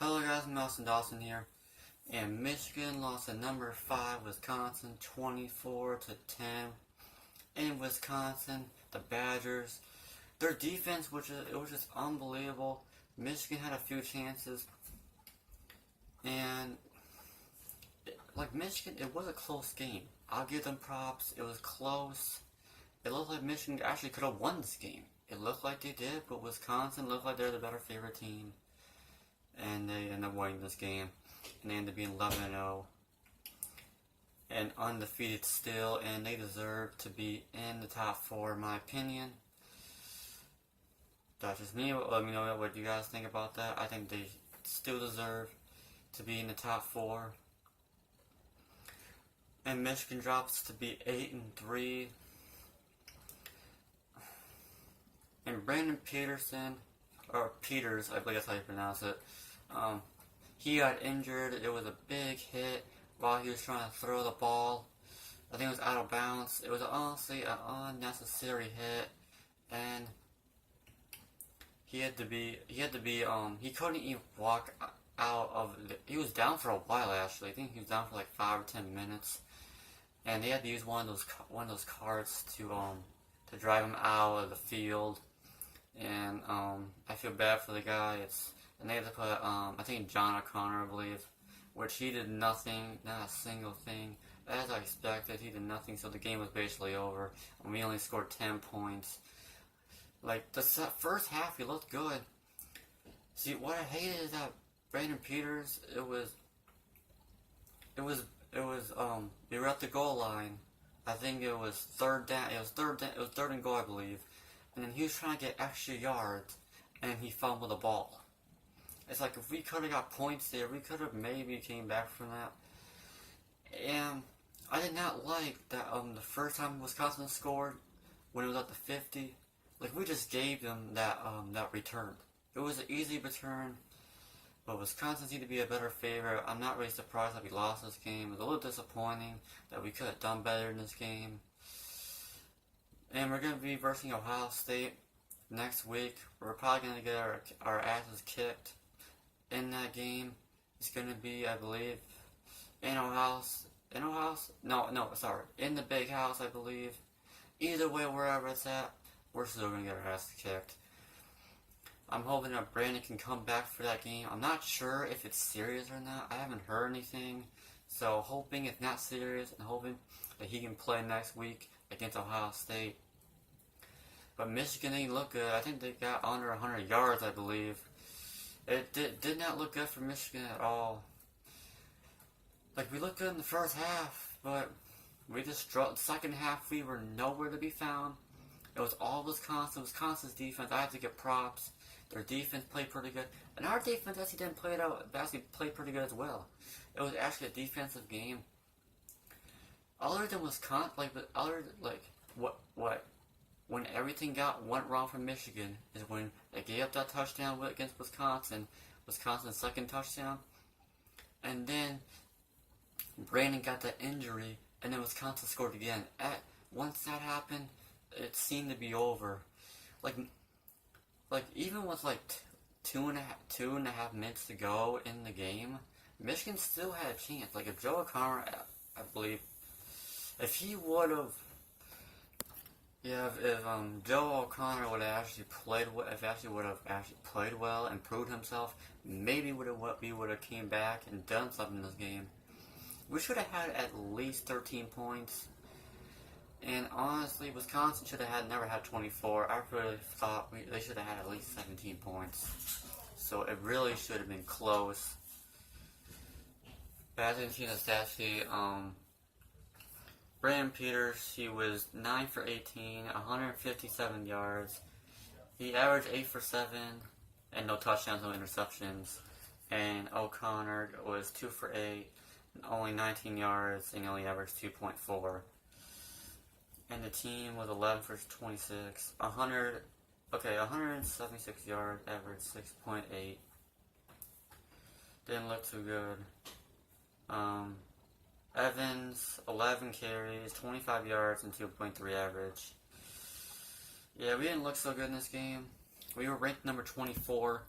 Hello guys, Nelson Dawson here. And Michigan lost to number 5 Wisconsin 24-10. In Wisconsin, the Badgers, their defense it was just unbelievable. Michigan had a few chances, and Michigan, it was a close game. I'll give them props. It was close. It looked like Michigan actually could have won this game. It looked like they did, but Wisconsin looked like they're the better favorite team. And they ended up winning this game. And they ended up being 11-0. And undefeated still. And they deserve to be in the top 4, in my opinion. That's just me. Let me know what you guys think about that. I think they still deserve to be in the top 4. And Michigan drops to be 8-3. And Brandon Peterson, or Peters, I believe that's how you pronounce it. He got injured. It was a big hit while he was trying to throw the ball. I think it was out of bounds. It was honestly an unnecessary hit, and he couldn't even walk out of he was down for a while actually. I think he was down for like 5 or 10 minutes, and they had to use one of those carts to drive him out of the field. And I feel bad for the guy. And they had to put, I think John O'Connor, I believe, which he did nothing, not a single thing. As I expected, he did nothing, so the game was basically over. And we only scored 10 points. Like, the first half, he looked good. See, what I hated is that Brandon Peters, we were at the goal line. I think it was third and goal, I believe. And then he was trying to get extra yards, and he fumbled the ball. It's like, if we could have got points there, we could have maybe came back from that. And I did not like that the first time Wisconsin scored, when it was at the 50, like, we just gave them that return. It was an easy return, but Wisconsin seemed to be a better favorite. I'm not really surprised that we lost this game. It was a little disappointing that we could have done better in this game. And we're going to be versing Ohio State next week. We're probably going to get our asses kicked in that game. It's going to be, I believe, in the big house, I believe. Either way, wherever it's at, we're still going to get our asses kicked. I'm hoping that Brandon can come back for that game. I'm not sure if it's serious or not. I haven't heard anything. So, hoping it's not serious and hoping that he can play next week against Ohio State. But Michigan didn't look good. I think they got under 100 yards, I believe. It did not look good for Michigan at all. Like, we looked good in the first half, but we just struggled. The second half, we were nowhere to be found. It was all Wisconsin. Wisconsin's defense, I have to give props. Their defense played pretty good. And our defense actually played pretty good as well. It was actually a defensive game. Other than Wisconsin, when everything went wrong for Michigan is when they gave up that touchdown against Wisconsin, Wisconsin's second touchdown, and then Brandon got that injury, and then Wisconsin scored again. Once that happened, it seemed to be over. Like even with two and a half minutes to go in the game, Michigan still had a chance. Like, if Joe O'Connor, I believe, if he would have. Yeah, if Joe O'Connor would have actually played well and proved himself, maybe we would have came back and done something in this game. We should have had at least 13 points. And honestly, Wisconsin should have never had 24. I really thought they should have had at least 17 points. So it really should have been close. But as you can see in the stat sheet, Brandon Peters, he was 9 for 18, 157 yards. He averaged 8 for 7, and no touchdowns, no interceptions. And O'Connor was 2 for 8, only 19 yards, and he only averaged 2.4. And the team was 11 for 26, 176 yards, averaged 6.8. Didn't look too good. Evans, 11 carries, 25 yards, and 2.3 average. Yeah, we didn't look so good in this game. We were ranked number 24